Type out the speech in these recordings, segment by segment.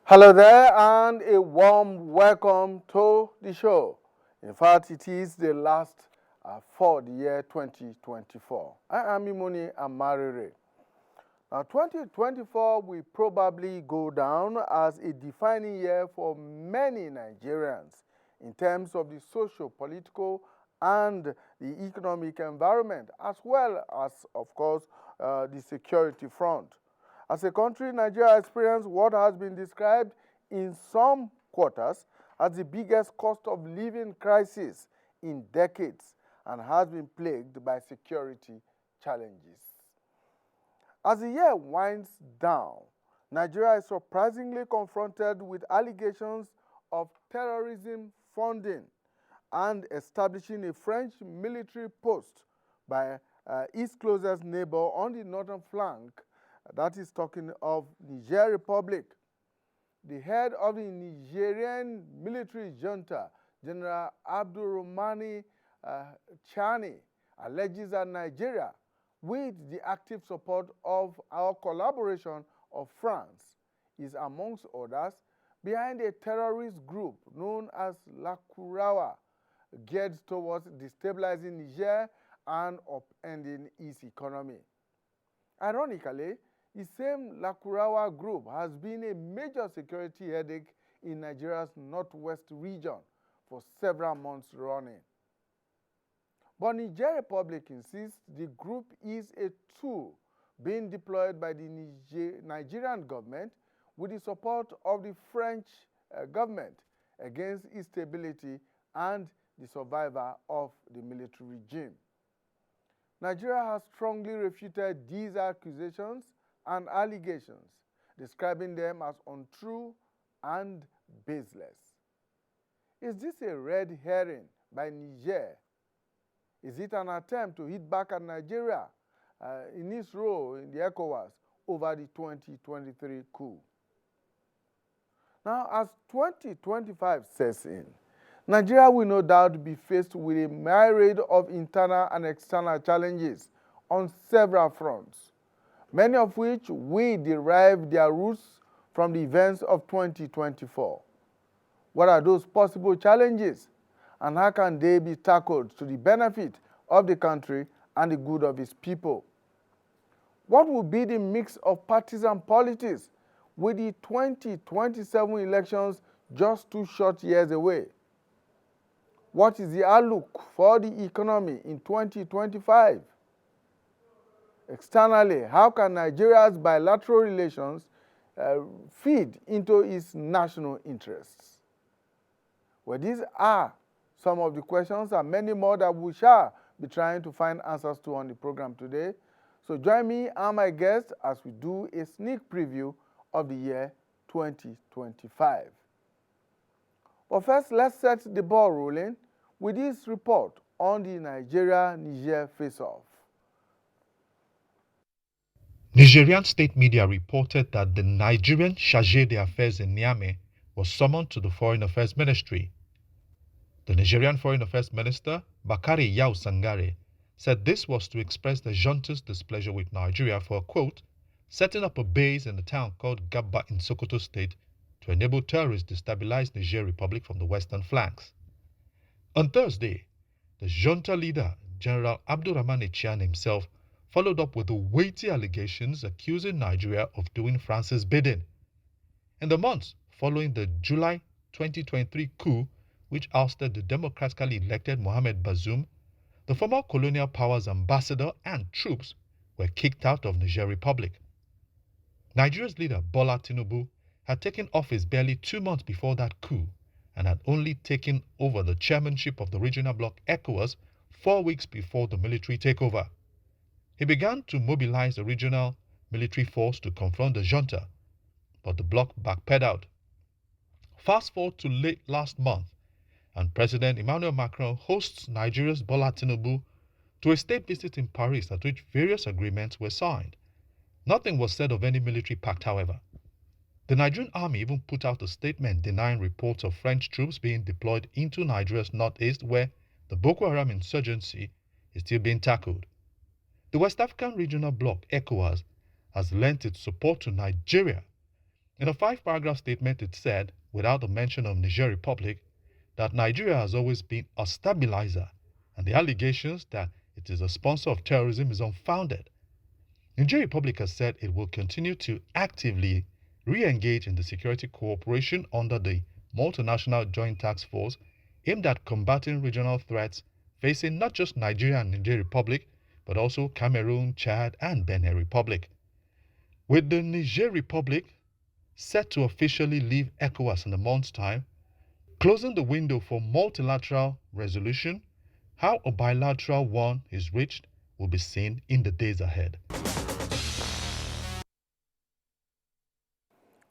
Hello there and a warm welcome to the show. In fact, it is the last for the year 2024. I am Imoni Amarere. Now, 2024 will probably go down as a defining year for many Nigerians in terms of the socio-political and the economic environment, as well as, of course, the security front. As a country, Nigeria experienced what has been described in some quarters as the biggest cost of living crisis in decades and has been plagued by security challenges. As the year winds down, Nigeria is surprisingly confronted with allegations of terrorism funding and establishing a French military post by its closest neighbor on the northern flank, that is talking of Niger Republic. The head of the Nigerian military junta, General Abdurrahmani Chani, alleges that Nigeria, with the active support of our collaboration of France, is amongst others behind a terrorist group known as Lakurawa, geared towards destabilizing Niger and upending its economy. Ironically, the same Lakurawa group has been a major security headache in Nigeria's northwest region for several months running. But Niger Republic insists the group is a tool being deployed by the Nigerian government with the support of the French government against instability and the survival of the military regime. Nigeria has strongly refuted these accusations and allegations, describing them as untrue and baseless. Is this a red herring by Niger? Is it an attempt to hit back at Nigeria in its role in the ECOWAS over the 2023 coup? Now, as 2025 sets in, Nigeria will no doubt be faced with a myriad of internal and external challenges on several fronts, many of which we derive their roots from the events of 2024. What are those possible challenges, and how can they be tackled to the benefit of the country and the good of its people? What will be the mix of partisan politics with the 2027 elections just 2 short years away? What is the outlook for the economy in 2025? Externally, how can Nigeria's bilateral relations feed into its national interests? Well, these are some of the questions and many more that we shall be trying to find answers to on the program today. So join me and my guests as we do a sneak preview of the year 2025. But first, let's set the ball rolling with this report on the Nigeria-Niger face-off. Nigerian state media reported that the Nigerian chargé d'affaires in Niamey was summoned to the Foreign Affairs Ministry. The Nigerian Foreign Affairs Minister, Bakari Yau Sangare, said this was to express the junta's displeasure with Nigeria for, quote, setting up a base in a town called Gabba in Sokoto State to enable terrorists to destabilize Niger Republic from the western flanks. On Thursday, the junta leader, General Abdurrahman Chian himself, followed up with the weighty allegations accusing Nigeria of doing France's bidding. In the months following the July 2023 coup, which ousted the democratically elected Mohamed Bazoum, the former colonial power's ambassador and troops were kicked out of Niger Republic. Nigeria's leader, Bola Tinubu, had taken office barely 2 months before that coup and had only taken over the chairmanship of the regional bloc ECOWAS 4 weeks before the military takeover. He began to mobilize the regional military force to confront the junta, but the bloc backpedaled. Fast forward to late last month, and President Emmanuel Macron hosts Nigeria's Bola Tinubu to a state visit in Paris at which various agreements were signed. Nothing was said of any military pact, however. The Nigerian army even put out a statement denying reports of French troops being deployed into Nigeria's northeast, where the Boko Haram insurgency is still being tackled. The West African Regional Bloc, ECOWAS, has lent its support to Nigeria In a 5-paragraph statement, it said, without the mention of Niger Republic, that Nigeria has always been a stabilizer, and the allegations that it is a sponsor of terrorism is unfounded. Niger Republic has said it will continue to actively re-engage in the security cooperation under the Multinational Joint Task Force aimed at combating regional threats facing not just Nigeria and Niger Republic, but also Cameroon, Chad, and Benin Republic. With the Niger Republic set to officially leave ECOWAS in a month's time, closing the window for multilateral resolution, how a bilateral one is reached will be seen in the days ahead.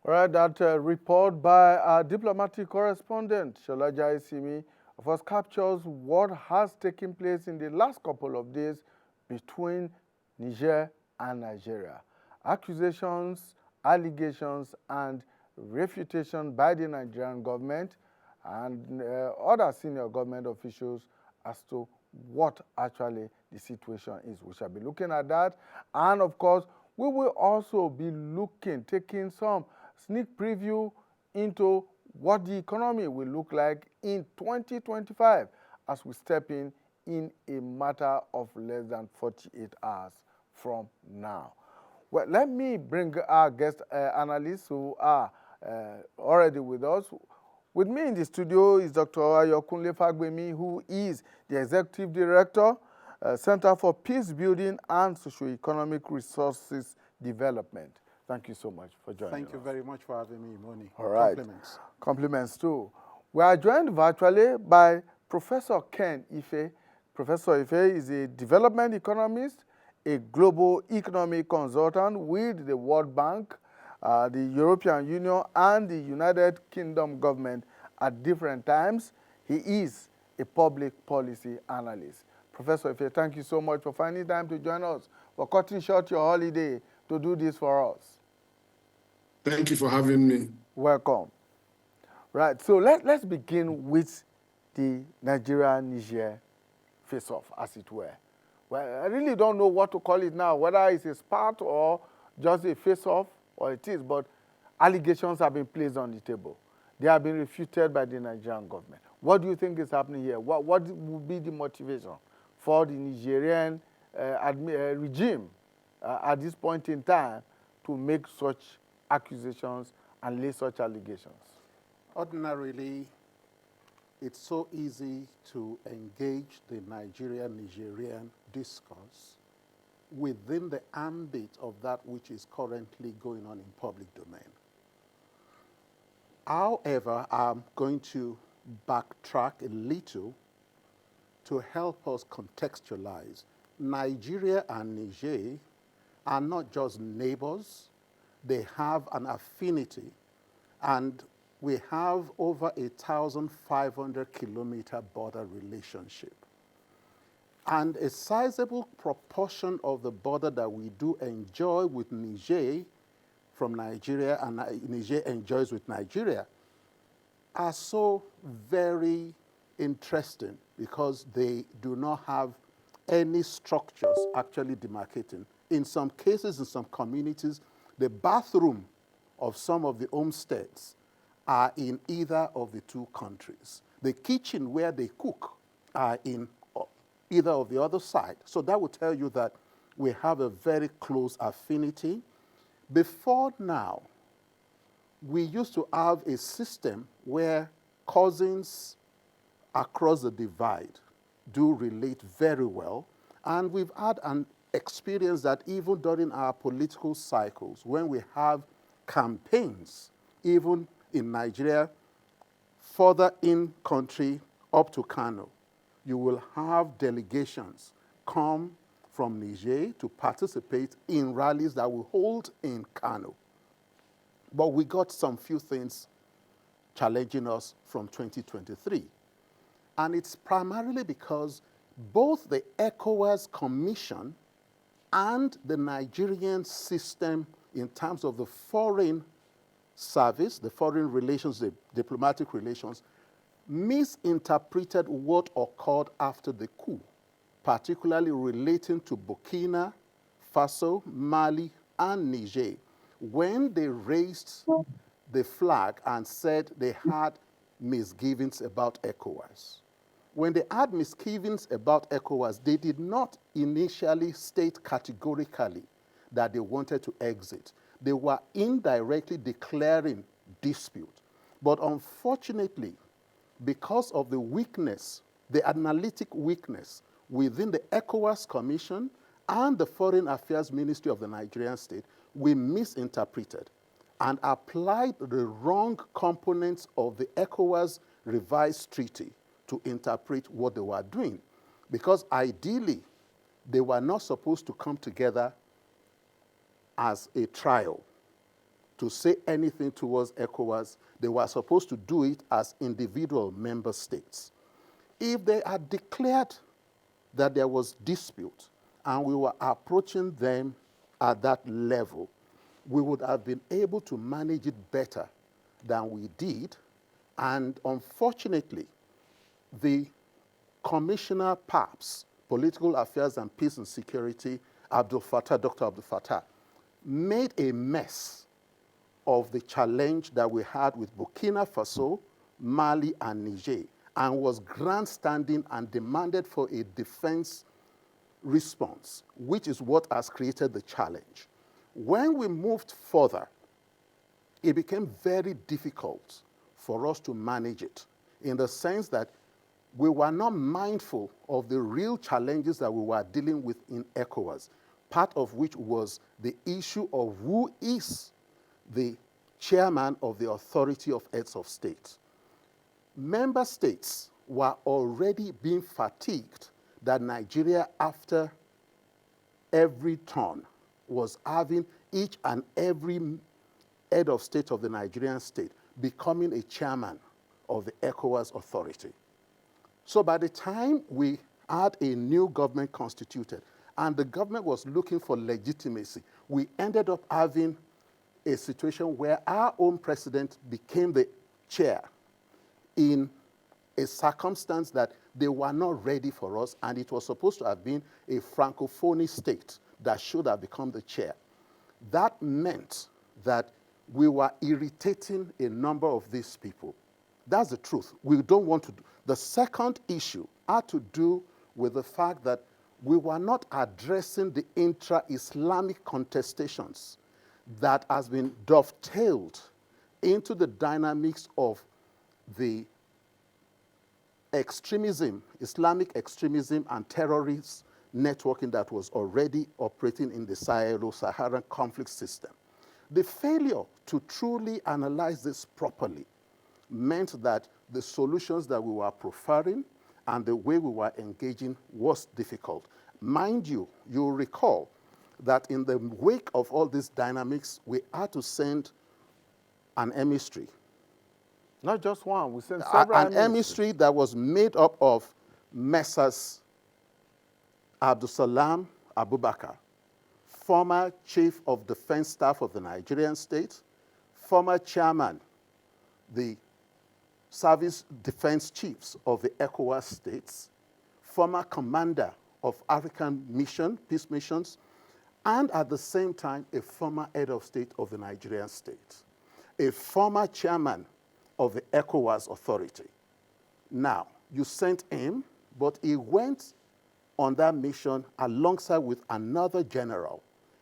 All right, that report by our diplomatic correspondent, Sholaja Isimi, of course, captures what has taken place in the last couple of days between Niger and Nigeria. Accusations, allegations, and refutation by the Nigerian government and other senior government officials as to what actually the situation is. We shall be looking at that. And of course, we will also be taking some sneak preview into what the economy will look like in 2025 as we step in a matter of less than 48 hours from now. Well, let me bring our guest analysts who are already with us. With me in the studio is Dr. Ayokunle Fagbemi, who is the Executive Director, Center for Peace Building and Socio-Economic Resources Development. Thank you so much for joining us. Thank you very much for having me, Moni. All right. Compliments. Compliments too. We are joined virtually by Professor Ken Ife. Professor Ife is a development economist, a global economic consultant with the World Bank, the European Union, and the United Kingdom government at different times. He is a public policy analyst. Professor Ife, thank you so much for finding time to join us, for cutting short your holiday to do this for us. Thank you for having me. Welcome. Right, so let's begin with the Nigeria-Niger face-off, as it were. Well, I really don't know what to call it now, whether it's a spat or just a face-off, or it is, but allegations have been placed on the table. They have been refuted by the Nigerian government. What do you think is happening here? What would be the motivation for the Nigerian regime at this point in time to make such accusations and lay such allegations? Ordinarily, it's so easy to engage the Nigerian discourse within the ambit of that which is currently going on in public domain. However, I'm going to backtrack a little to help us contextualize. Nigeria and Niger are not just neighbors, they have an affinity, and we have over 1,500 kilometer border relationship. And a sizable proportion of the border that we do enjoy with Niger from Nigeria and Niger enjoys with Nigeria are so very interesting because they do not have any structures actually demarcating. In some cases, in some communities, the bathroom of some of the homesteads are in either of the two countries. The kitchen where they cook are in either of the other side. So that will tell you that we have a very close affinity. Before now, we used to have a system where cousins across the divide do relate very well. And we've had an experience that even during our political cycles, when we have campaigns, even in Nigeria, further in country up to Kano, you will have delegations come from Niger to participate in rallies that will hold in Kano. But we got some few things challenging us from 2023. And it's primarily because both the ECOWAS Commission and the Nigerian system in terms of the foreign service, the foreign relations, the diplomatic relations, misinterpreted what occurred after the coup, particularly relating to Burkina Faso, Mali, and Niger. when they raised the flag and said they had misgivings about ECOWAS. When they had misgivings about ECOWAS, they did not initially state categorically that they wanted to exit. They were indirectly declaring dispute. But unfortunately, because of the weakness, the analytic weakness within the ECOWAS Commission and the Foreign Affairs Ministry of the Nigerian state, we misinterpreted and applied the wrong components of the ECOWAS revised treaty to interpret what they were doing. Because ideally, they were not supposed to come together as a trial to say anything towards ECOWAS. They were supposed to do it as individual member states. If they had declared that there was dispute and we were approaching them at that level, we would have been able to manage it better than we did. And unfortunately, the Commissioner PAPS, Political Affairs and Peace and Security, Dr. Abdul Fattah, made a mess of the challenge that we had with Burkina Faso, Mali, and Niger, and was grandstanding and demanded for a defense response, which is what has created the challenge. When we moved further, it became very difficult for us to manage it, in the sense that we were not mindful of the real challenges that we were dealing with in ECOWAS, part of which was the issue of who is the chairman of the Authority of Heads of State. Member states were already being fatigued that Nigeria, after every turn, was having each and every head of state of the Nigerian state becoming a chairman of the ECOWAS authority. So by the time we had a new government constituted and the government was looking for legitimacy, we ended up having a situation where our own president became the chair in a circumstance that they were not ready for us, and it was supposed to have been a Francophone state that should have become the chair. That meant that we were irritating a number of these people. That's the truth. We don't want to do. The second issue had to do with the fact that we were not addressing the intra-Islamic contestations that has been dovetailed into the dynamics of the extremism, Islamic extremism and terrorist networking that was already operating in the Sahel-Saharan conflict system. The failure to truly analyze this properly meant that the solutions that we were preferring and the way we were engaging was difficult. Mind you, you'll recall that in the wake of all these dynamics, we had to send an emissary. Not just one, we sent several An emissary that was made up of Messrs. Abdusalam Abubakar, former Chief of Defense Staff of the Nigerian state, former chairman, the Service Defense Chiefs of the ECOWAS states, former commander of African mission, peace missions, and at the same time, a former head of state of the Nigerian state, a former chairman of the ECOWAS authority. Now, you sent him, but he went on that mission alongside with another general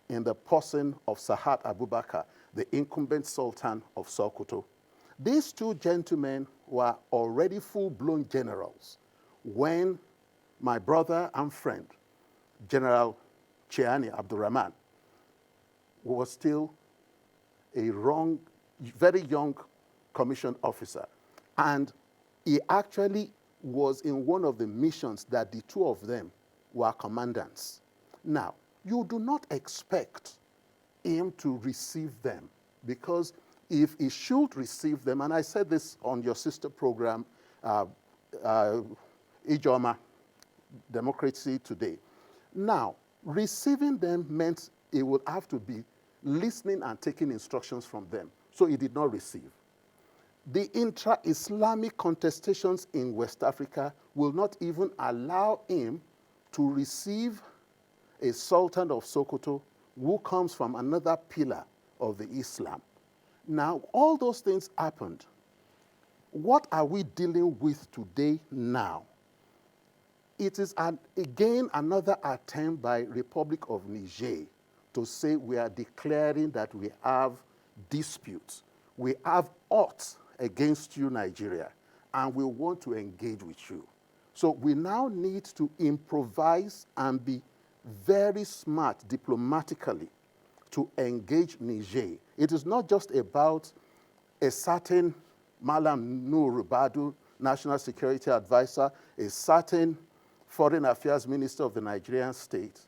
in the person of Sahat Abubakar, the incumbent Sultan of Sokoto. These two gentlemen were already full-blown generals when my brother and friend, General Chiani Abdurrahman, was still a very young commissioned officer. And he actually was in one of the missions that the two of them were commandants. Now, you do not expect him to receive them, because if he should receive them, and I said this on your sister program, Ijoma, Democracy Today. Now, receiving them meant he would have to be listening and taking instructions from them. So he did not receive. The intra-Islamic contestations in West Africa will not even allow him to receive a Sultan of Sokoto who comes from another pillar of the Islam. Now, all those things happened. What are we dealing with today now? It is, again, another attempt by Republic of Niger to say we are declaring that we have disputes. We have odds against you, Nigeria, and we want to engage with you. So we now need to improvise and be very smart diplomatically to engage Niger. It is not just about a certain Malam Nur Badu, National Security Advisor, a certain Foreign Affairs Minister of the Nigerian state,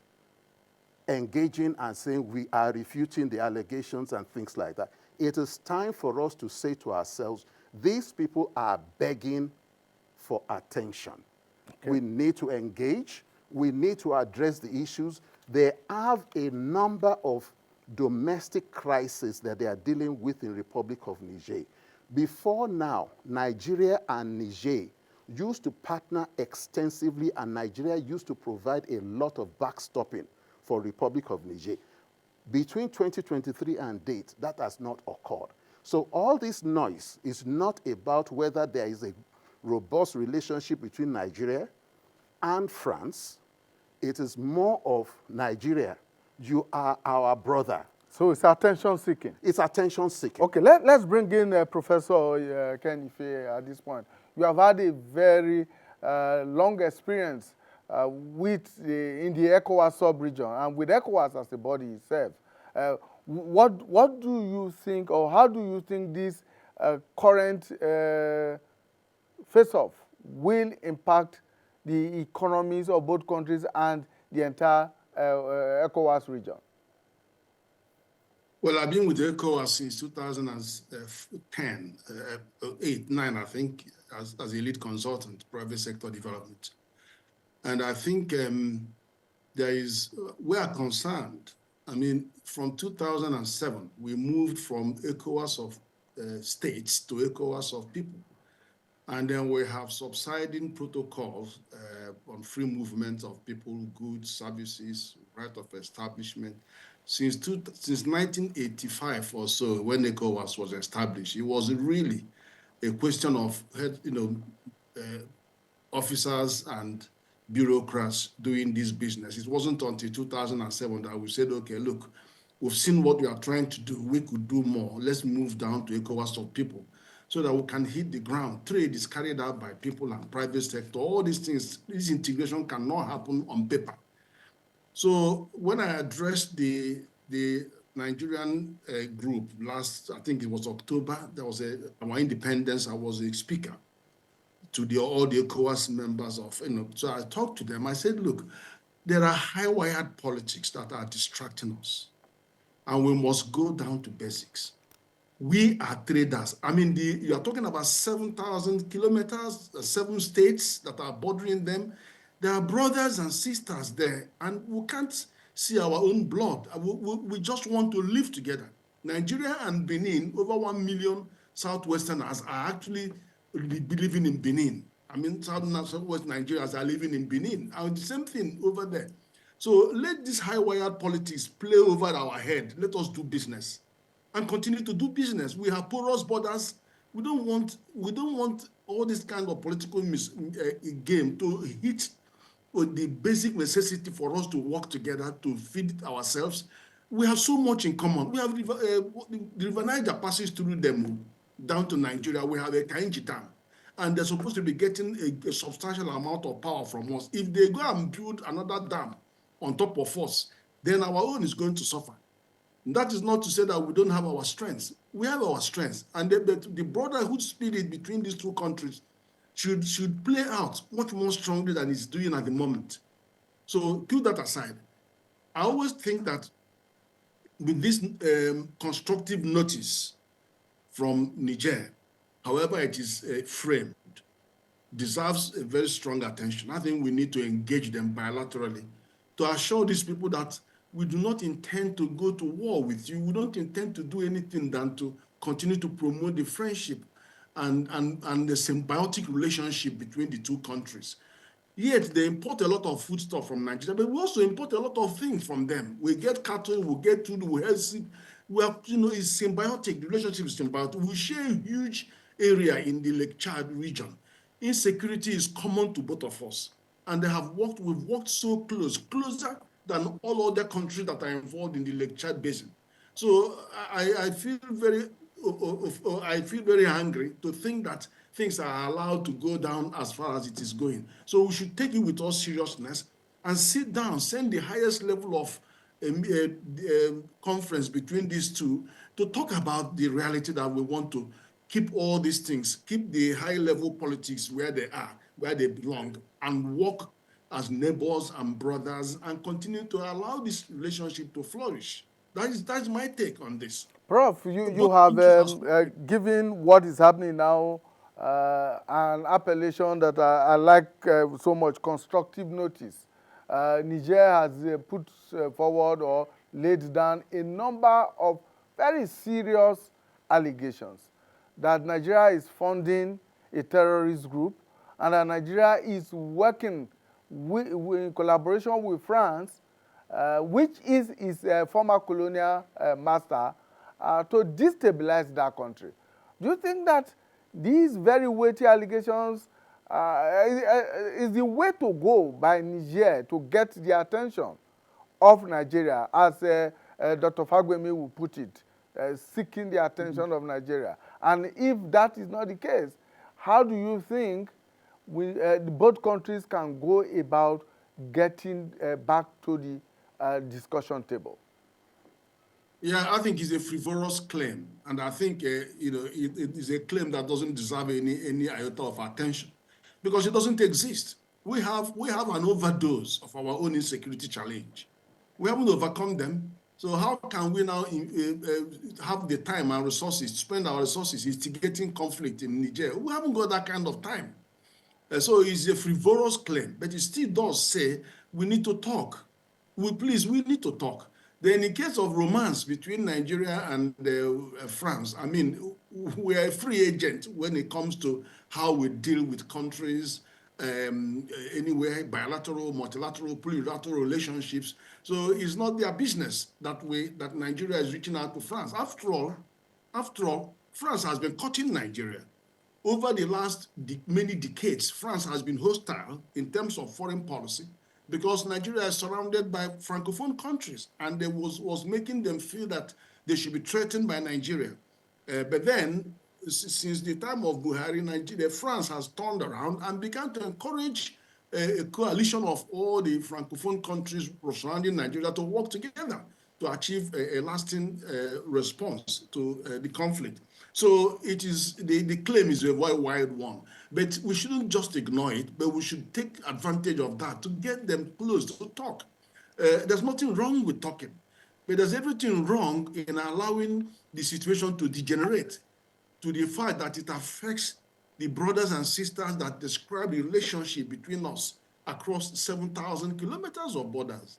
engaging and saying we are refuting the allegations and things like that. It is time for us to say to ourselves, these people are begging for attention. Okay. We need to engage. We need to address the issues. They have a number of domestic crises that they are dealing with in Republic of Niger. Before now, Nigeria and Niger used to partner extensively, and Nigeria used to provide a lot of backstopping for Republic of Niger. Between 2023 and date, that has not occurred. So all this noise is not about whether there is a robust relationship between Nigeria and France. It is more of Nigeria, you are our brother. So it's attention seeking? It's attention seeking. Okay, let's bring in Professor Ken Ife at this point. You have had a very long experience in the ECOWAS sub-region and with ECOWAS as a body itself. What do you think, or how do you think this current face-off will impact the economies of both countries and the entire ECOWAS region? Well, I've been with ECOWAS since 2010, 8, 9, I think, as a lead consultant, private sector development. And I think we are concerned. I mean, from 2007, we moved from ECOWAS of states to ECOWAS of people. And then we have subsiding protocols on free movement of people, goods, services, right of establishment. Since 1985 or so, when ECOWAS was established, it was really a question of officers and bureaucrats doing this business. It wasn't until 2007 that we said, okay, look, we've seen what we are trying to do. We could do more. Let's move down to ECOWAS of people so that we can hit the ground. Trade is carried out by people and private sector. All these things, this integration cannot happen on paper. So when I addressed the Nigerian group last, I think it was October, there was our independence, I was a speaker to all the ECOWAS members of, so I talked to them. I said, look, there are high-wired politics that are distracting us, and we must go down to basics. We are traders. I mean, you are talking about 7,000 kilometers, 7 states that are bordering them. There are brothers and sisters there, and we can't see our own blood. We just want to live together. Nigeria and Benin, over 1 million Southwesterners are actually living in Benin. I mean, Southwest Nigerians are living in Benin. And the same thing over there. So let this high-wired politics play over our head. Let us do business and continue to do business. We have porous borders. We don't want all this kind of political game to hit the basic necessity for us to work together to feed ourselves. We have so much in common. We have the River Niger passes through them down to Nigeria. We have a Kainji Dam, and they're supposed to be getting a substantial amount of power from us. If they go and build another dam on top of us, then our own is going to suffer. And that is not to say that we don't have our strengths. We have our strengths, and the brotherhood spirit between these two countries should play out much more strongly than it's doing at the moment. So put that aside. I always think that with this constructive notice from Niger, however it is framed, deserves a very strong attention. I think we need to engage them bilaterally to assure these people that we do not intend to go to war with you. We don't intend to do anything than to continue to promote the friendship and the symbiotic relationship between the two countries. Yet they import a lot of foodstuff from Nigeria, but we also import a lot of things from them. We get cattle, we get food, we have Well, it's symbiotic. The relationship is symbiotic. We share a huge area in the Lake Chad region. Insecurity is common to both of us. And we've worked so closer than all other countries that are involved in the Lake Chad basin. So I feel I feel very angry to think that things are allowed to go down as far as it is going. So we should take it with all seriousness and sit down, send the highest level of conference between these two to talk about the reality that we want to keep all these things, keep the high-level politics where they are, where they belong, and work as neighbors and brothers and continue to allow this relationship to flourish. That's my take on this. Prof, you have given what is happening now an appellation that I like so much, constructive notice. Niger has put forward or laid down a number of very serious allegations that Nigeria is funding a terrorist group and that Nigeria is working in collaboration with France, which is his former colonial master, to destabilize that country. Do you think that these very weighty allegations is the way to go by Niger to get the attention of Nigeria, as Dr. Fagbemi will put it, seeking the attention of Nigeria? And if that is not the case, how do you think both countries can go about getting back to the discussion table? Yeah, I think it's a frivolous claim, and I think it is a claim that doesn't deserve any iota of attention because it doesn't exist. We have an overdose of our own insecurity challenge. We haven't overcome them. So how can we now have the time and resources, spend our resources instigating conflict in Niger? We haven't got that kind of time. So it's a frivolous claim, but it still does say we need to talk. We need to talk. Then in case of romance between Nigeria and France, I mean, we are a free agent when it comes to how we deal with countries, anywhere, bilateral, multilateral, plurilateral relationships. So it's not their business that Nigeria is reaching out to France. After all, France has been cutting Nigeria. Over the last many decades, France has been hostile in terms of foreign policy because Nigeria is surrounded by Francophone countries, and they was making them feel that they should be threatened by Nigeria. But then, since the time of Buhari, Nigeria, France has turned around and began to encourage a coalition of all the Francophone countries surrounding Nigeria to work together to achieve a lasting response to the conflict. So it is the claim is a very wide one, but we shouldn't just ignore it, but we should take advantage of that to get them close to talk. There's nothing wrong with talking, but there's everything wrong in allowing the situation to degenerate to the fact that it affects the brothers and sisters that describe the relationship between us across 7,000 kilometers of borders.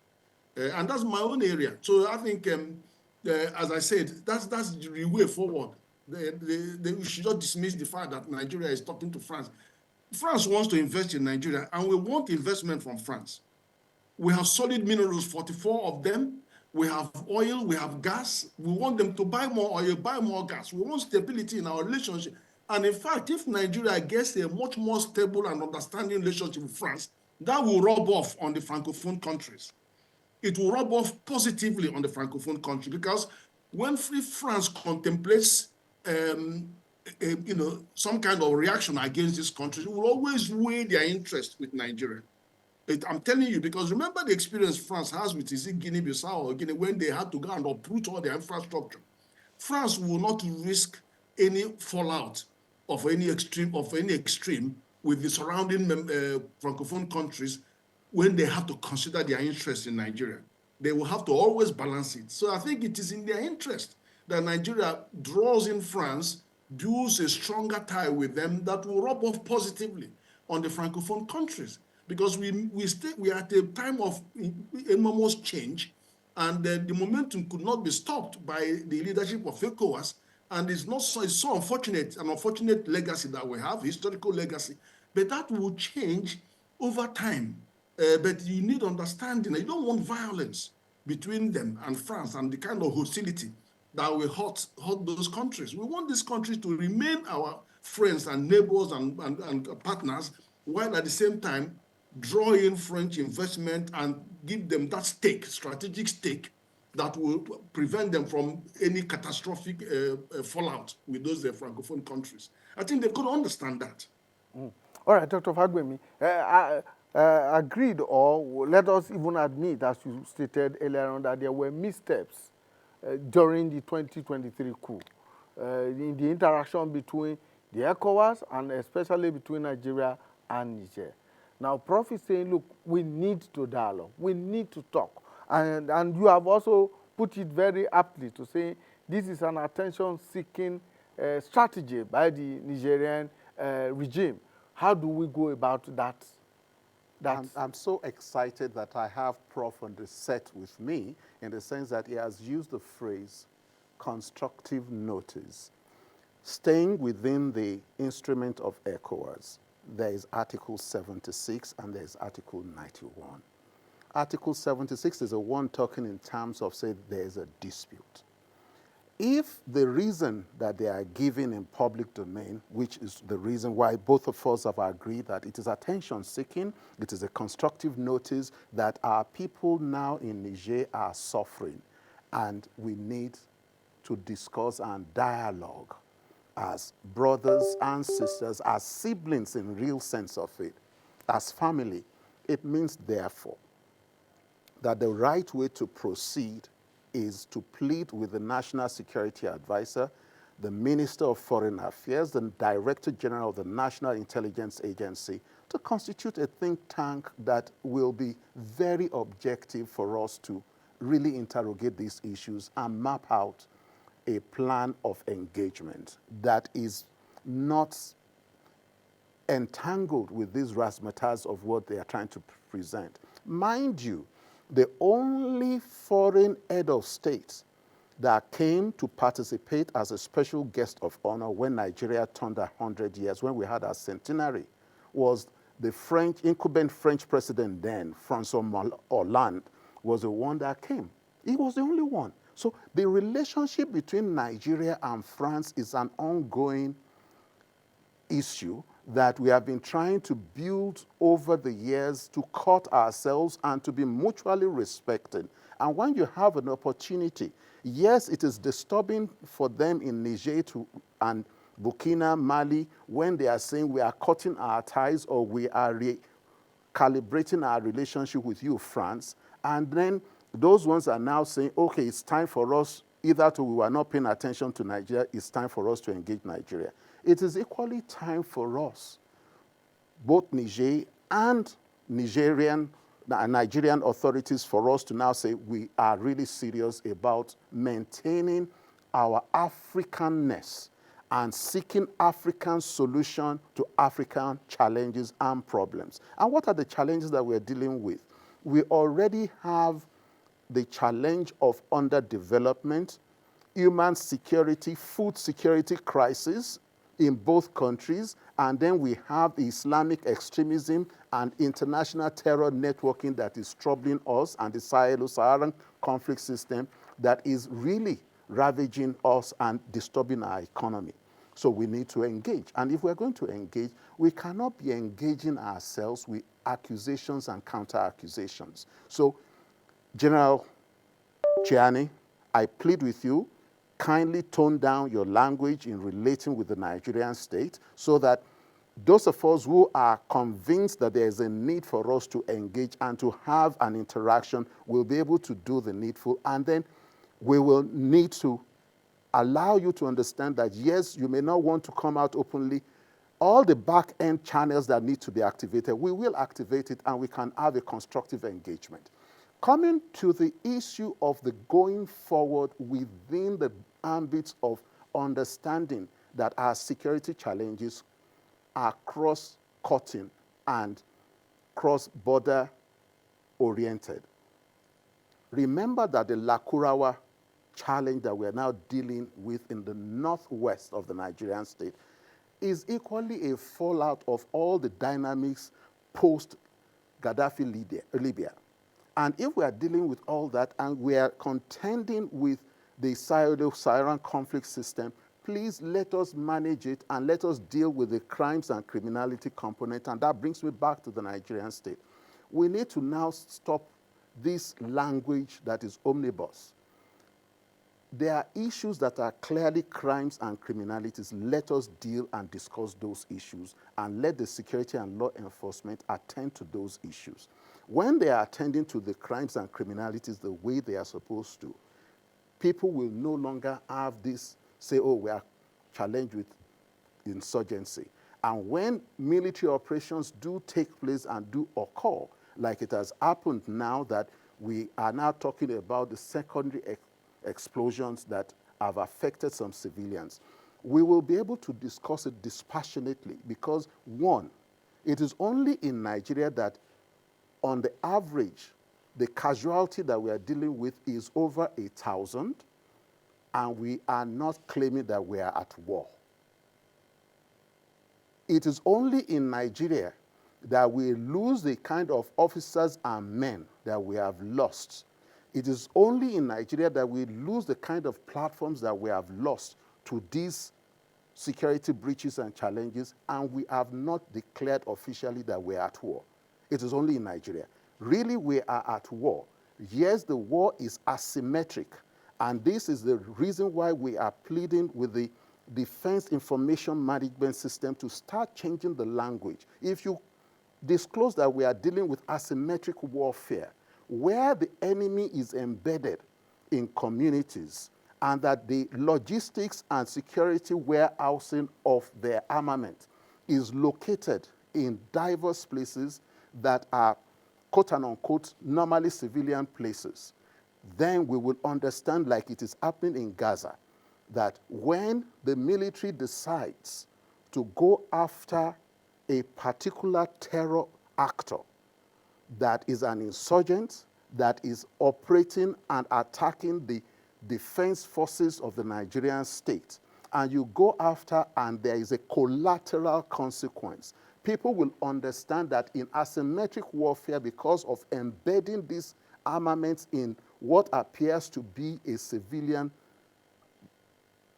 And that's my own area. So I think, as I said, that's the way forward. We should not dismiss the fact that Nigeria is talking to France. France wants to invest in Nigeria, and we want investment from France. We have solid minerals, 44 of them. We have oil, we have gas. We want them to buy more oil, buy more gas. We want stability in our relationship. And in fact, if Nigeria gets a much more stable and understanding relationship with France, that will rub off on the Francophone countries. It will rub off positively on the Francophone country because when France contemplates some kind of reaction against these countries, it will always weigh their interest with Nigeria. I'm telling you, because remember the experience France has with Guinea-Bissau or Guinea when they had to go and uproot all their infrastructure. France will not risk any fallout of any extreme with the surrounding Francophone countries when they have to consider their interest in Nigeria. They will have to always balance it. So I think it is in their interest that Nigeria draws in France, builds a stronger tie with them that will rub off positively on the Francophone countries. Because we are at a time of enormous change, and the momentum could not be stopped by the leadership of ECOWAS. And it's so unfortunate, an unfortunate legacy that we have, historical legacy. But that will change over time. But you need understanding. You don't want violence between them and France and the kind of hostility that will hurt those countries. We want these countries to remain our friends and neighbors and partners, while at the same time draw in French investment and give them that stake, strategic stake, that will prevent them from any catastrophic fallout with those Francophone countries. I think they've got to understand that. All right, Dr. Fagbemi, agreed, or let us even admit, as you stated earlier on, that there were missteps during the 2023 coup in the interaction between the ECOWAS and especially between Nigeria and Niger. Now, Prof is saying, look, we need to dialogue, we need to talk. And you have also put it very aptly to say this is an attention-seeking strategy by the Nigerian regime. How do we go about that? I'm so excited that I have Prof on the set with me, in the sense that he has used the phrase constructive notice. Staying within the instrument of ECOWAS, there is Article 76 and there is Article 91. Article 76 is the one talking in terms of, say, there is a dispute. If the reason that they are giving in public domain, which is the reason why both of us have agreed that it is attention-seeking, it is a constructive notice that our people now in Niger are suffering, and we need to discuss and dialogue as brothers and sisters, as siblings in real sense of it, as family, it means, therefore, that the right way to proceed is to plead with the National Security Advisor, the Minister of Foreign Affairs, the Director General of the National Intelligence Agency, to constitute a think tank that will be very objective for us to really interrogate these issues and map out a plan of engagement that is not entangled with these razzmatazz of what they are trying to present. Mind you, the only foreign head of state that came to participate as a special guest of honor when Nigeria turned 100 years, when we had our centenary, was the incumbent French president then, François Hollande, was the one that came. He was the only one. So the relationship between Nigeria and France is an ongoing issue that we have been trying to build over the years to cut ourselves and to be mutually respected. And when you have an opportunity, yes, it is disturbing for them in Niger and Burkina, Mali, when they are saying we are cutting our ties or we are recalibrating our relationship with you, France. And then those ones are now saying, okay, it's time for us, either we were not paying attention to Nigeria, it's time for us to engage Nigeria. It is equally time for us, both Niger and Nigerian authorities, for us to now say we are really serious about maintaining our Africanness and seeking African solution to African challenges and problems. And what are the challenges that we're dealing with? We already have the challenge of underdevelopment, human security, food security crisis in both countries, and then we have the Islamic extremism and international terror networking that is troubling us, and the Sahelo-Saharan conflict system that is really ravaging us and disturbing our economy. So we need to engage. And if we're going to engage, we cannot be engaging ourselves with accusations and counter-accusations. So, General Chiani, I plead with you, kindly tone down your language in relating with the Nigerian state so that those of us who are convinced that there is a need for us to engage and to have an interaction will be able to do the needful. And then we will need to allow you to understand that, yes, you may not want to come out openly. All the back-end channels that need to be activated, we will activate it and we can have a constructive engagement. Coming to the issue of the going forward within the ambit of understanding that our security challenges are cross-cutting and cross-border oriented. Remember that the Lakurawa challenge that we are now dealing with in the northwest of the Nigerian state is equally a fallout of all the dynamics post-Gaddafi Libya. And if we are dealing with all that and we are contending with the Syrian conflict system. Please let us manage it and let us deal with the crimes and criminality component. And that brings me back to the Nigerian state. We need to now stop this language that is omnibus. There are issues that are clearly crimes and criminalities. Let us deal and discuss those issues and let the security and law enforcement attend to those issues. When they are attending to the crimes and criminalities the way they are supposed to, people will no longer have this, say, oh, we are challenged with insurgency. And when military operations do take place and do occur, like it has happened now that we are now talking about the secondary explosions that have affected some civilians, we will be able to discuss it dispassionately because, one, it is only in Nigeria that on the average, the casualty that we are dealing with is over 1,000, and we are not claiming that we are at war. It is only in Nigeria that we lose the kind of officers and men that we have lost. It is only in Nigeria that we lose the kind of platforms that we have lost to these security breaches and challenges, and we have not declared officially that we are at war. It is only in Nigeria. Really, we are at war. Yes, the war is asymmetric, and this is the reason why we are pleading with the Defense Information Management System to start changing the language. If you disclose that we are dealing with asymmetric warfare, where the enemy is embedded in communities and that the logistics and security warehousing of their armament is located in diverse places that are, quote and unquote, normally civilian places, then we will understand, like it is happening in Gaza, that when the military decides to go after a particular terror actor that is an insurgent, that is operating and attacking the defense forces of the Nigerian state, and you go after and there is a collateral consequence, people will understand that in asymmetric warfare, because of embedding these armaments in what appears to be a civilian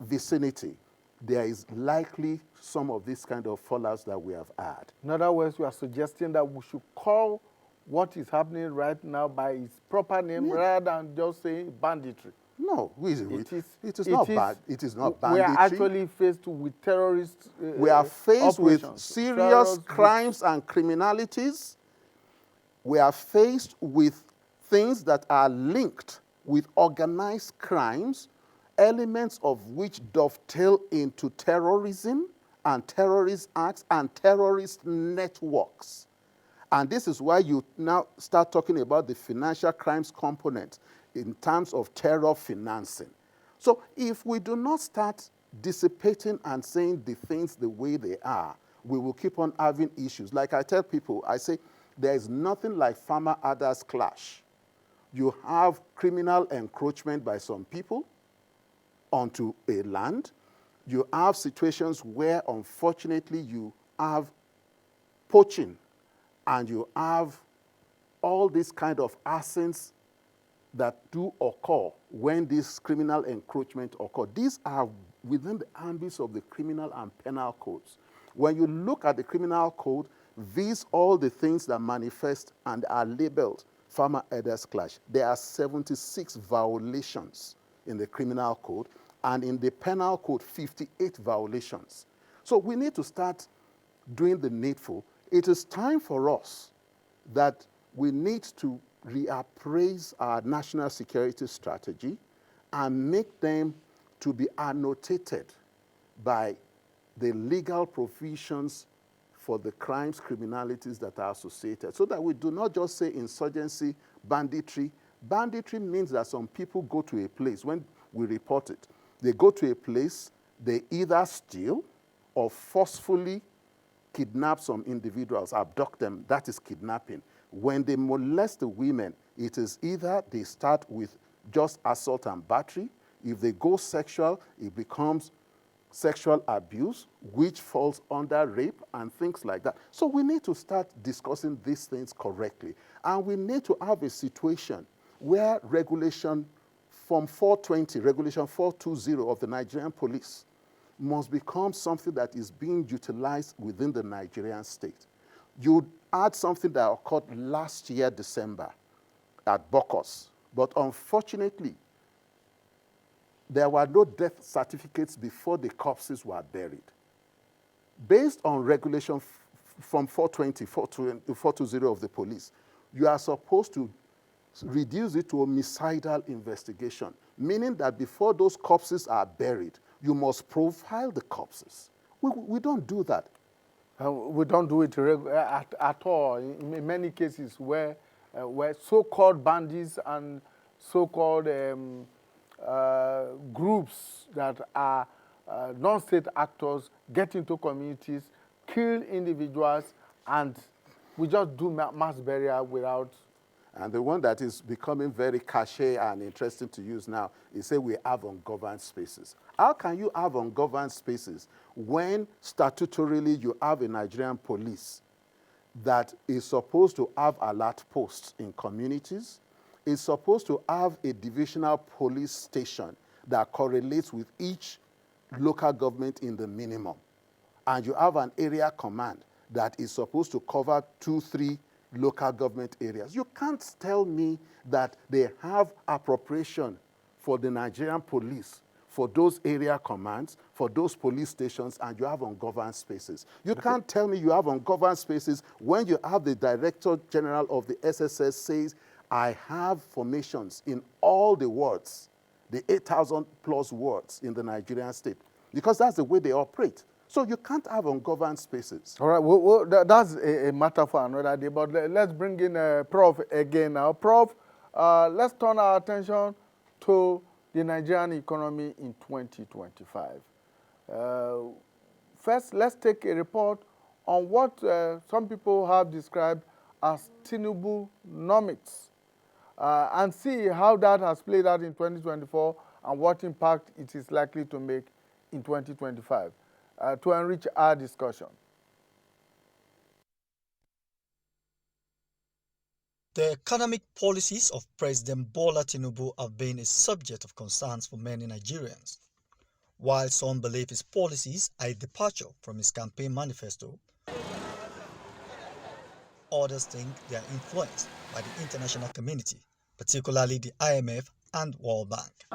vicinity, there is likely some of this kind of fallouts that we have had. In other words, you are suggesting that we should call what is happening right now by its proper name rather than just saying banditry. No, it is not banditry. We are actually faced with terrorist we are faced with serious terrorist crimes and criminalities. We are faced with things that are linked with organized crimes, elements of which dovetail into terrorism and terrorist acts and terrorist networks. And this is why you now start talking about the financial crimes component in terms of terror financing. So if we do not start dissipating and saying the things the way they are, we will keep on having issues. Like I tell people, I say, there is nothing like farmer-others clash. You have criminal encroachment by some people onto a land. You have situations where, unfortunately, you have poaching, and you have all these kind of assassins that do occur when this criminal encroachment occur. These are within the ambits of the criminal and penal codes. When you look at the criminal code, these all the things that manifest and are labeled farmer-herders clash. There are 76 violations in the criminal code, and in the penal code, 58 violations. So we need to start doing the needful. It is time for us that we need to reappraise our national security strategy and make them to be annotated by the legal provisions for the crimes, criminalities that are associated, so that we do not just say insurgency, banditry. Banditry means that some people go to a place, when we report it, they go to a place, they either steal or forcefully kidnap some individuals, abduct them. That is kidnapping. When they molest the women, it is either they start with just assault and battery. If they go sexual, it becomes sexual abuse, which falls under rape and things like that. So we need to start discussing these things correctly. And we need to have a situation where regulation from 420, Regulation 420 of the Nigerian police must become something that is being utilized within the Nigerian state. You add something that occurred last year, December, at Bokos. But unfortunately, there were no death certificates before the corpses were buried. Based on regulation from 420 of the police, you are supposed to reduce it to a homicidal investigation, meaning that before those corpses are buried, you must profile the corpses. We don't do that. We don't do it at all. In many cases where so-called bandits and so-called groups that are non-state actors get into communities, kill individuals, and we just do mass burial without. And the one that is becoming very cliche and interesting to use now is say we have ungoverned spaces. How can you have ungoverned spaces when statutorily you have a Nigerian police that is supposed to have alert posts in communities, is supposed to have a divisional police station that correlates with each local government in the minimum, and you have an area command that is supposed to cover 2-3 local government areas? You can't tell me that they have appropriation for the Nigerian police, for those area commands, for those police stations, and you have ungoverned spaces. You can't tell me you have ungoverned spaces when you have the Director General of the SSS says, I have formations in all the wards, the 8,000 plus wards in the Nigerian state, because that's the way they operate. So you can't have ungoverned spaces. All right, well, that's a matter for another day, but let's bring in Prof again now. Prof, let's turn our attention to the Nigerian economy in 2025. First, let's take a report on what some people have described as Tinubu-nomics and see how that has played out in 2024 and what impact it is likely to make in 2025. To enrich our discussion. The economic policies of President Bola Tinubu have been a subject of concerns for many Nigerians. While some believe his policies are a departure from his campaign manifesto, others think they are influenced by the international community, particularly the IMF and World Bank.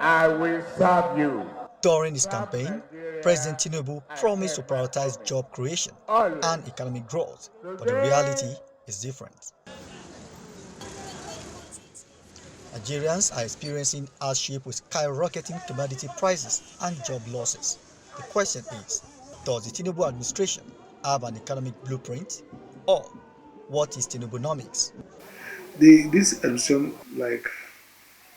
I will serve you. During his campaign, President Tinubu promised to prioritize job creation and economic growth, but the reality is different. Nigerians are experiencing hardship with skyrocketing commodity prices and job losses. The question is, does the Tinubu administration have an economic blueprint, or what is Tinubu-nomics? This administration, like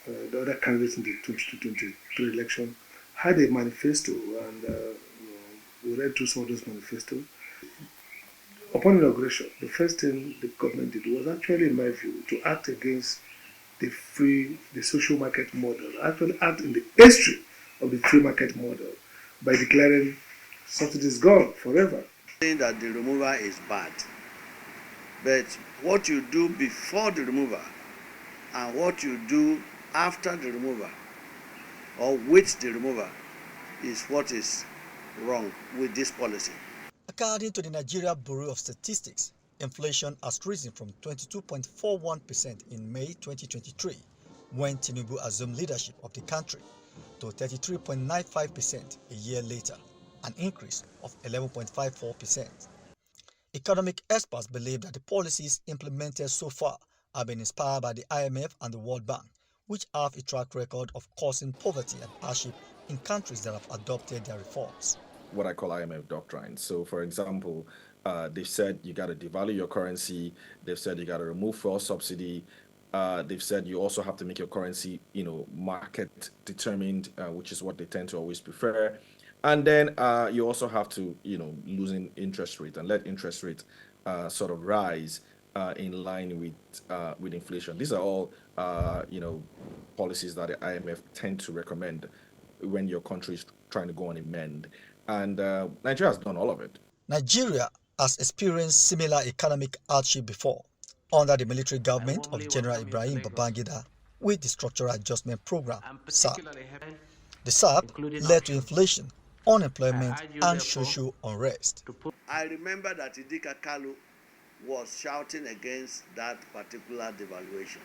the other candidates in the 2023 election, had a manifesto, and we read through some of those manifestos. Upon inauguration, the first thing the government did was actually, in my view, to act against the social market model, actually act in the history of the free market model by declaring subsidies gone forever. Saying that the removal is bad, but what you do before the removal and what you do after the removal or with the remover is what is wrong with this policy. According to the Nigeria Bureau of Statistics, inflation has risen from 22.41% in May 2023, when Tinubu assumed leadership of the country, to 33.95% a year later, an increase of 11.54%. Economic experts believe that the policies implemented so far have been inspired by the IMF and the World Bank, which have a track record of causing poverty and hardship in countries that have adopted their reforms. What I call IMF doctrine. So, for example, they've said you got to devalue your currency. They've said you got to remove fuel subsidy. They've said you also have to make your currency, market determined, which is what they tend to always prefer. And then you also have to, loosen interest rate and let interest rate sort of rise in line with inflation. These are all, policies that the IMF tend to recommend when your country is trying to go on a mend. And Nigeria has done all of it. Nigeria has experienced similar economic hardship before. Under the military government of General Ibrahim Babangida, with the Structural Adjustment Program, SAP. The SAP led to inflation, unemployment, and social unrest. I remember that Idika Kalu was shouting against that particular devaluation.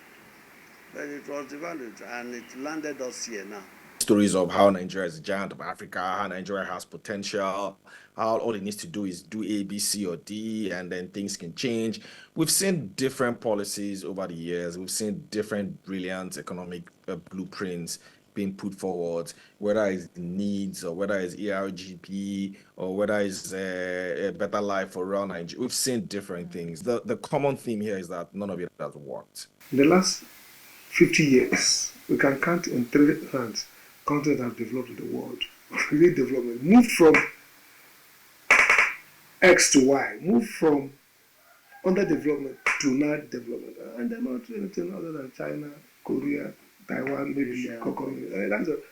But it was devalued and it landed us here now. Stories of how Nigeria is a giant of Africa, how Nigeria has potential, how all it needs to do is do A, B, C, or D, and then things can change. We've seen different policies over the years. We've seen different brilliant economic blueprints being put forward, whether it's needs or whether it's ERGP or whether it's a better life for rural Nigeria. We've seen different things. The common theme here is that none of it has worked. In the last 50 years, we can count in 3 hands countries that have developed in the world. Really development. Moved from X to Y. Moved from underdevelopment to now development. And they're not anything other than China, Korea, Taiwan, maybe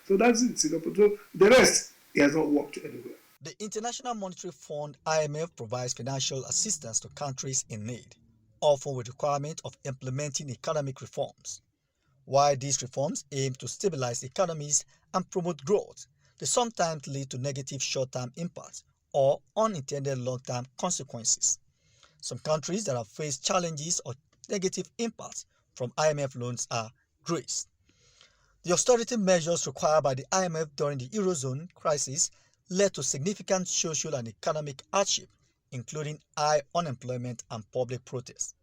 so that's it, Singapore. So the rest, it has not worked anywhere. The International Monetary Fund (IMF) provides financial assistance to countries in need, often with requirement of implementing economic reforms. While these reforms aim to stabilize economies and promote growth, they sometimes lead to negative short-term impacts or unintended long-term consequences. Some countries that have faced challenges or negative impacts from IMF loans are Greece. The austerity measures required by the IMF during the Eurozone crisis led to significant social and economic hardship, including high unemployment and public protests.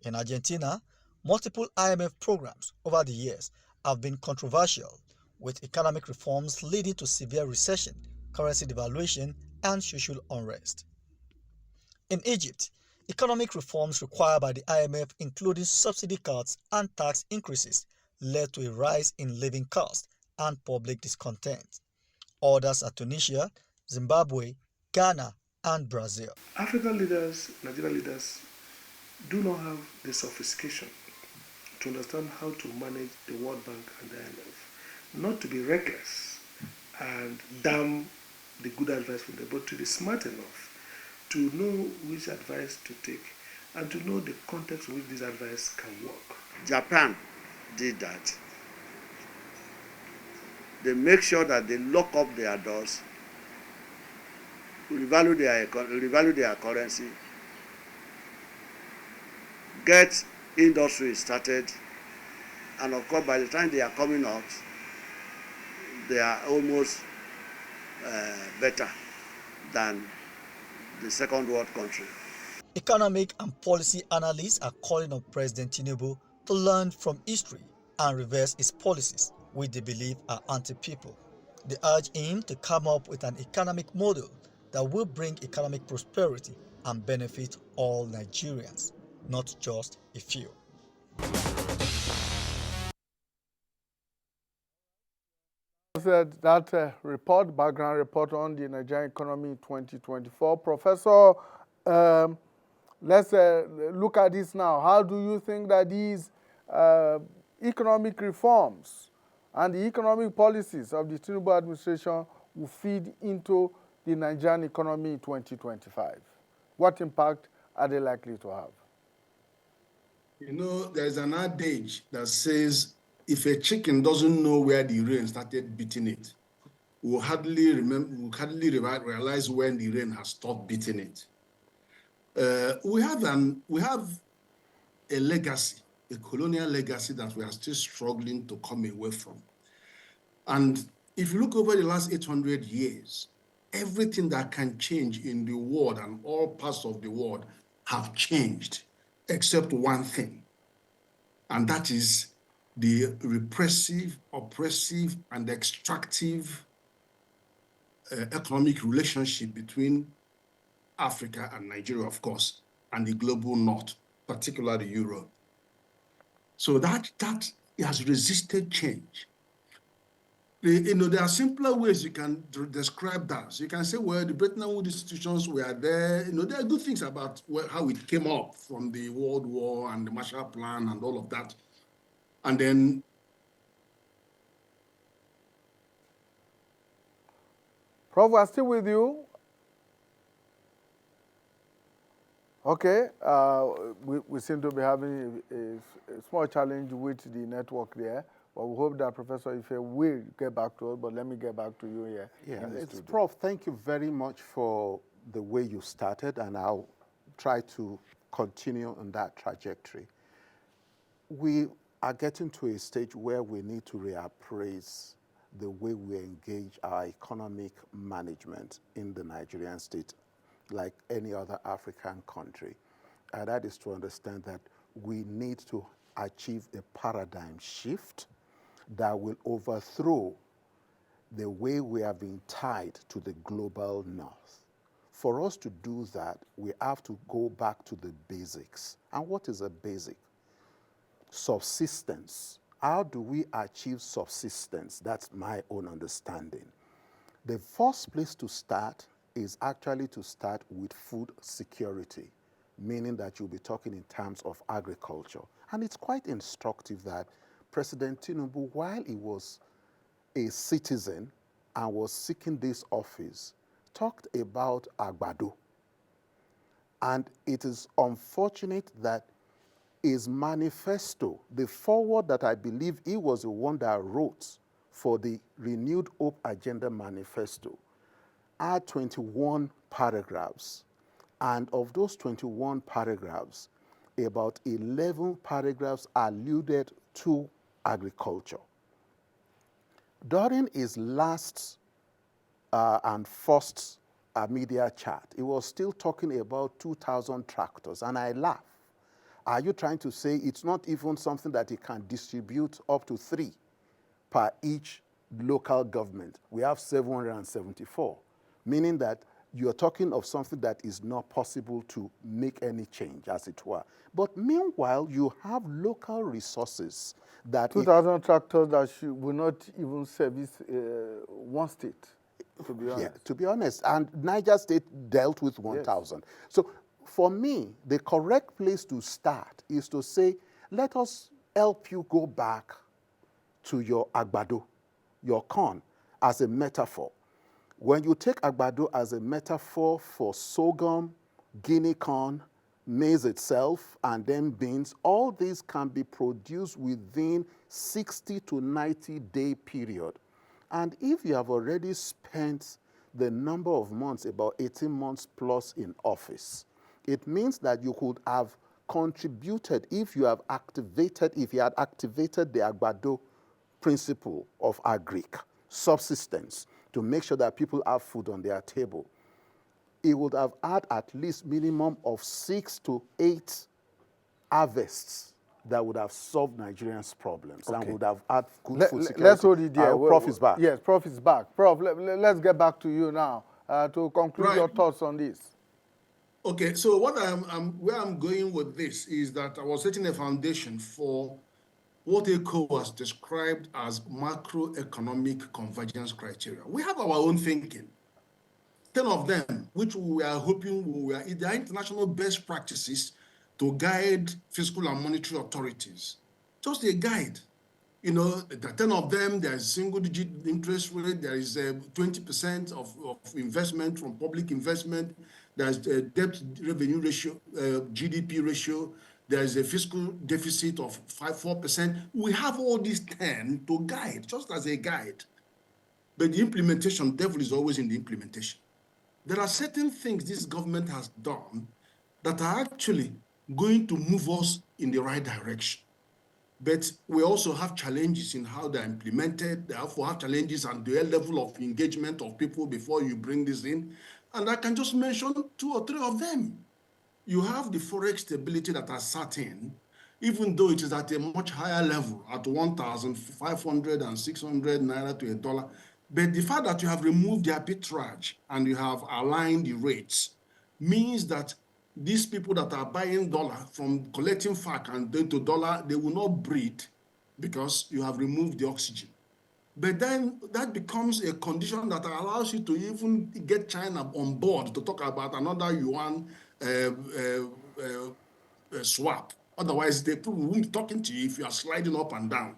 In Argentina, multiple IMF programs over the years have been controversial, with economic reforms leading to severe recession, currency devaluation, and social unrest. In Egypt, economic reforms required by the IMF, including subsidy cuts and tax increases, led to a rise in living costs and public discontent. Others are Tunisia, Zimbabwe, Ghana, and Brazil. African leaders, Nigerian leaders, do not have the sophistication to understand how to manage the World Bank and the IMF. Not to be reckless and damn the good advice from them, but to be smart enough to know which advice to take and to know the context in which this advice can work. Japan did that. They make sure that they lock up their doors, revalue their currency, get industry started, and of course by the time they are coming out, they are almost better than the second world country. Economic and policy analysts are calling on President Tinubu to learn from history and reverse his policies, which they believe are anti-people. They urge him to come up with an economic model that will bring economic prosperity and benefit all Nigerians, not just a few. That report, background report on the Nigerian economy in 2024. Professor, let's look at this now. How do you think that these economic reforms and the economic policies of the Tinubu administration will feed into the Nigerian economy in 2025? What impact are they likely to have? You know, there's an adage that says, if a chicken doesn't know where the rain started beating it, we'll hardly realize when the rain has stopped beating it. We have a legacy, a colonial legacy that we are still struggling to come away from. And if you look over the last 800 years, everything that can change in the world and all parts of the world have changed, except one thing, and that is the repressive, oppressive, and extractive economic relationship between Africa and Nigeria, of course, and the global north, particularly Europe. So that has resisted change. There are simpler ways you can describe that. So you can say, well, the Bretton Woods institutions were there. There are good things about how it came up from the World War and the Marshall Plan and all of that. And then Prof, we're still with you. Okay, we seem to be having a small challenge with the network there, but we hope that Professor Ife will get back to us, but let me get back to you here. Yeah, it's Prof, thank you very much for the way you started, and I'll try to continue on that trajectory. We are getting to a stage where we need to reappraise the way we engage our economic management in the Nigerian state, like any other African country. And that is to understand that we need to achieve a paradigm shift that will overthrow the way we have been tied to the global north. For us to do that, we have to go back to the basics. And what is a basic? Subsistence. How do we achieve subsistence? That's my own understanding. The first place to start is actually to start with food security, meaning that you'll be talking in terms of agriculture. And it's quite instructive that President Tinubu, while he was a citizen and was seeking this office, talked about Agbado. And it is unfortunate that his manifesto, the foreword that I believe he was the one that wrote for the Renewed Hope Agenda Manifesto, had 21 paragraphs. And of those 21 paragraphs, about 11 paragraphs alluded to agriculture. During his last and first media chat, he was still talking about 2,000 tractors, and I laugh. Are you trying to say it's not even something that he can distribute up to 3 per each local government? We have 774, meaning that you're talking of something that is not possible to make any change, as it were. But meanwhile, you have local resources that... 2,000 tractors that will not even service one state, to be honest. Yeah, to be honest. And Niger State dealt with 1,000. Yes. So for me, the correct place to start is to say, let us help you go back to your Agbado, your corn, as a metaphor. When you take Agbado as a metaphor for sorghum, guinea corn, maize itself, and then beans, all these can be produced within 60 to 90-day period. And if you have already spent the number of months, about 18 months plus in office, it means that you could have contributed if you had activated the Agbado principle of agric, subsistence, to make sure that people have food on their table. It would have had at least minimum of 6 to 8 harvests that would have solved Nigerians' problems and would have had good food security. Let's hold it there. Prof is back. Yes, Prof is back. Prof, let's get back to you now to conclude your thoughts on this. Okay, so what where I'm going with this is that I was setting a foundation for what ECOWAS described as macroeconomic convergence criteria. We have our own thinking. 10 of them, which we are hoping they are international best practices to guide fiscal and monetary authorities. Just a guide. You know, the 10 of them, there is single-digit interest rate, there is 20% of investment from public investment, there is a debt-revenue ratio, GDP ratio, there is a fiscal deficit of 4%. We have all these 10 to guide, just as a guide. But the implementation, devil is always in the implementation. There are certain things this government has done that are actually going to move us in the right direction. But we also have challenges in how they're implemented. They also have challenges and the level of engagement of people before you bring this in. And I can just mention 2 or 3 of them. You have the forex stability that has sat in, even though it is at a much higher level, at 1,500 and 600 naira to $1. But the fact that you have removed the arbitrage and you have aligned the rates means that these people that are buying dollar from collecting FAC and then to dollar, they will not breathe because you have removed the oxygen. But then that becomes a condition that allows you to even get China on board to talk about another yuan swap. Otherwise, they won't be talking to you if you are sliding up and down.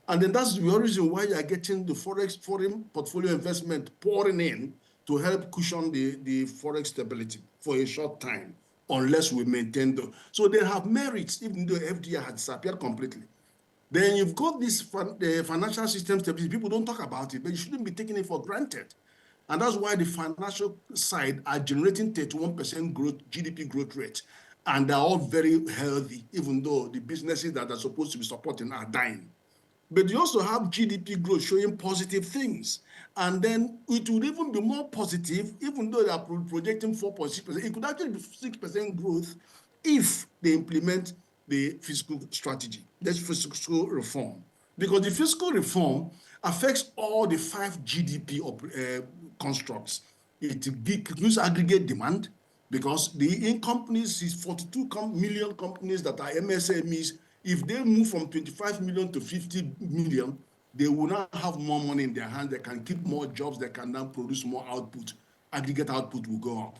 And then that's the reason why you are getting the foreign portfolio investment pouring in to help cushion the forex stability for a short time. unless we maintain those. So they have merits, even though FDI has disappeared completely. Then you've got this financial system stability. People don't talk about it, but you shouldn't be taking it for granted. And that's why the financial side are generating 31% growth, GDP growth rate. And they're all very healthy, even though the businesses that are supposed to be supporting are dying. But you also have GDP growth showing positive things. And then it would even be more positive, even though they are projecting 4.6%. It could actually be 6% growth if they implement the fiscal strategy, that's fiscal reform. Because the fiscal reform affects all the 5 GDP constructs. It includes aggregate demand, because in companies is 42 million companies that are MSMEs. If they move from 25 million to 50 million, they will now have more money in their hands. They can keep more jobs. They can now produce more output. Aggregate output will go up.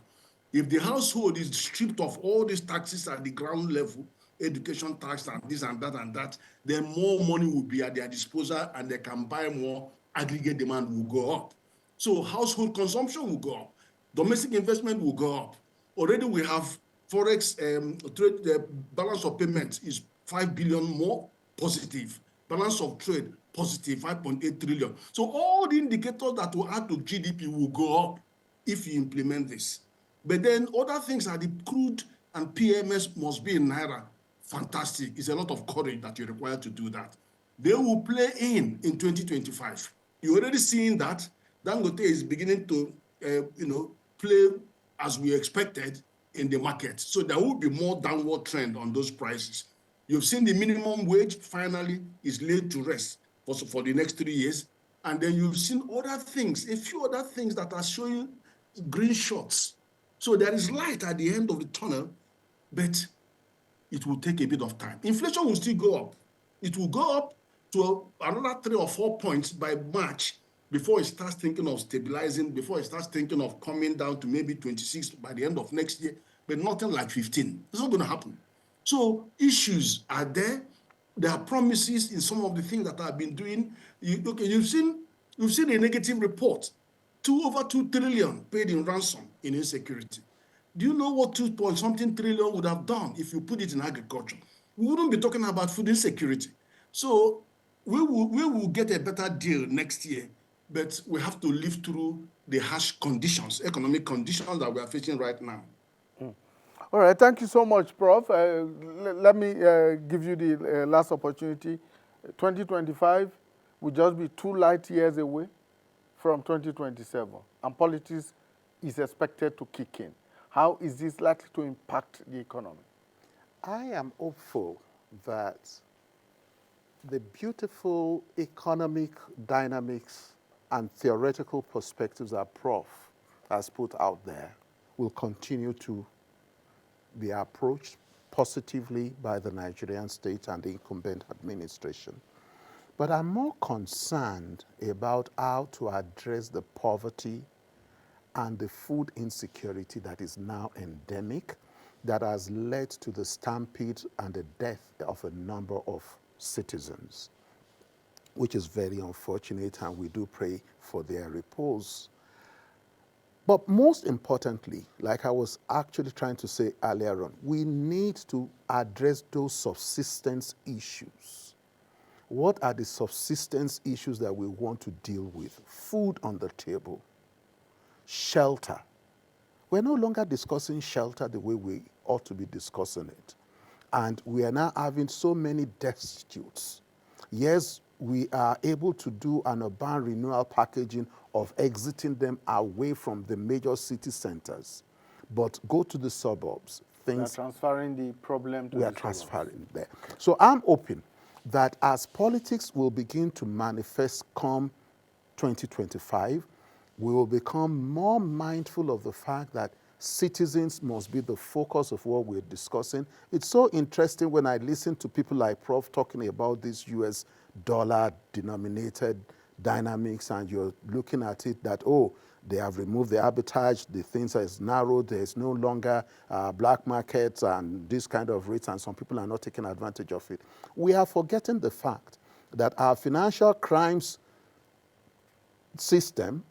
If the household is stripped of all these taxes at the ground level, education tax and this and that, then more money will be at their disposal and they can buy more. Aggregate demand will go up. So household consumption will go up. Domestic investment will go up. Already we have forex trade, the balance of payments is 5 billion more positive. Balance of trade positive, 5.8 trillion. So all the indicators that will add to GDP will go up if you implement this. But then other things are the crude and PMS must be in Naira. Fantastic. It's a lot of courage that you're required to do that. They will play in 2025. You're already seeing that. Dangote is beginning to, play as we expected in the market. So there will be more downward trend on those prices. You've seen the minimum wage finally is laid to rest for the next 3 years. And then you've seen other things, a few other things that are showing green shots. So there is light at the end of the tunnel, but it will take a bit of time. Inflation will still go up. It will go up to another 3 or 4 points by March before it starts thinking of stabilizing, before it starts thinking of coming down to maybe 26 by the end of next year, but nothing like 15. It's not going to happen. So issues are there. There are promises in some of the things that I've been doing. You've seen a negative report. Over 2 trillion paid in ransom in insecurity. Do you know what 2-point-something trillion would have done if you put it in agriculture? We wouldn't be talking about food insecurity. So we will get a better deal next year, but we have to live through the harsh conditions, economic conditions that we are facing right now. All right, thank you so much, Prof. Let me give you the last opportunity. 2025 will just be 2 light years away from 2027, and politics is expected to kick in. How is this likely to impact the economy? I am hopeful that the beautiful economic dynamics and theoretical perspectives that Prof has put out there will continue to be approached positively by the Nigerian state and the incumbent administration. But I'm more concerned about how to address the poverty and the food insecurity that is now endemic, that has led to the stampede and the death of a number of citizens, which is very unfortunate, and we do pray for their repose. But most importantly, like I was actually trying to say earlier on, we need to address those subsistence issues. What are the subsistence issues that we want to deal with? Food on the table, shelter. We're no longer discussing shelter the way we ought to be discussing it. And we are now having so many destitutes. Yes, we are able to do an urban renewal packaging of exiting them away from the major city centers. But go to the suburbs. We are transferring the problem to we the are suburbs. transferring there. So I'm hoping that as politics will begin to manifest come 2025, we will become more mindful of the fact that citizens must be the focus of what we're discussing. It's so interesting when I listen to people like Prof talking about this US dollar denominated dynamics, and you're looking at it that, oh, they have removed the arbitrage, the things is narrowed, there's no longer black markets and this kind of rates, and some people are not taking advantage of it. We are forgetting the fact that our financial crimes system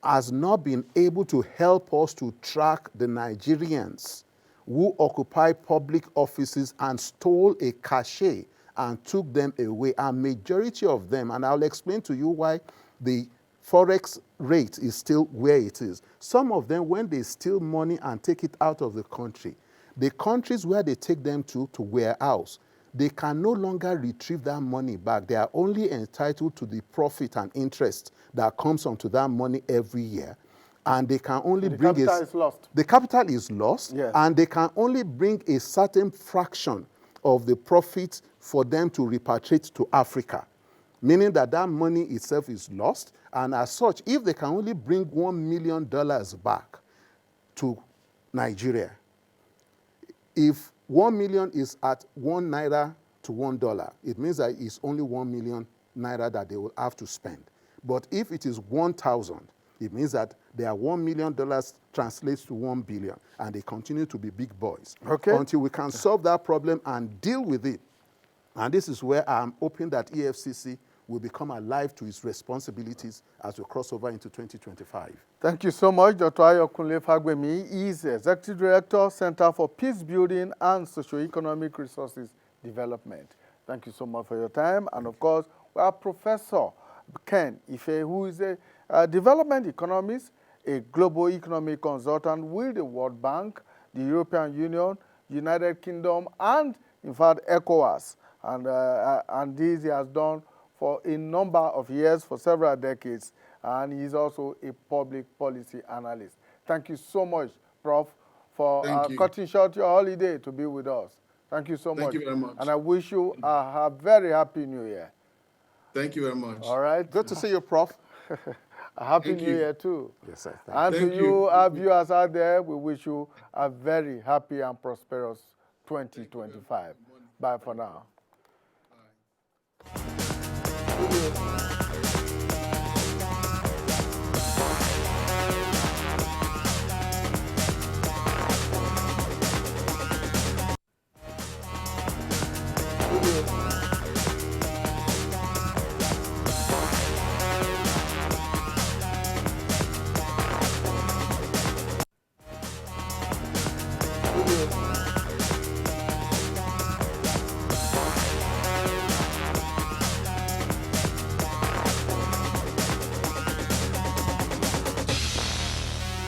has not been able to help us to track the Nigerians who occupy public offices and stole a cachet and took them away. And majority of them, and I'll explain to you why the forex rate is still where it is. Some of them, when they steal money and take it out of the country, the countries where they take them to warehouse, they can no longer retrieve that money back. They are only entitled to the profit and interest that comes onto that money every year. And they can only bring the capital is lost. The capital is lost, yes. And they can only bring a certain fraction of the profit for them to repatriate to Africa, meaning that that money itself is lost. And as such, if they can only bring $1 million back to Nigeria, if 1 million is at 1 naira to $1, it means that it's only 1 million naira that they will have to spend. But if it is 1,000, it means that their $1 million translates to 1 billion, and they continue to be big boys. Okay. Until we can solve that problem and deal with it. And this is where I'm hoping that EFCC will become alive to its responsibilities as we cross over into 2025. Thank you so much, Dr. Ayokunle Fagbemi. He is Executive Director, Center for Peace Building and Socio-Economic Resources Development. Thank you so much for your time. And of course, we have Professor Ken Ife, who is a development economist, a global economic consultant with the World Bank, the European Union, United Kingdom, and in fact, ECOWAS. And this he has done for a number of years, for several decades, and he's also a public policy analyst. Thank you so much, Prof, for cutting short your holiday to be with us. Thank you so much. Thank you very much. And I wish you a very happy New Year. Thank you very much. All right. Good to see you, Prof. A happy New Year, too. Yes, sir. And to you, our viewers out there, we wish you a very happy and prosperous 2025. Bye for now. Thank you.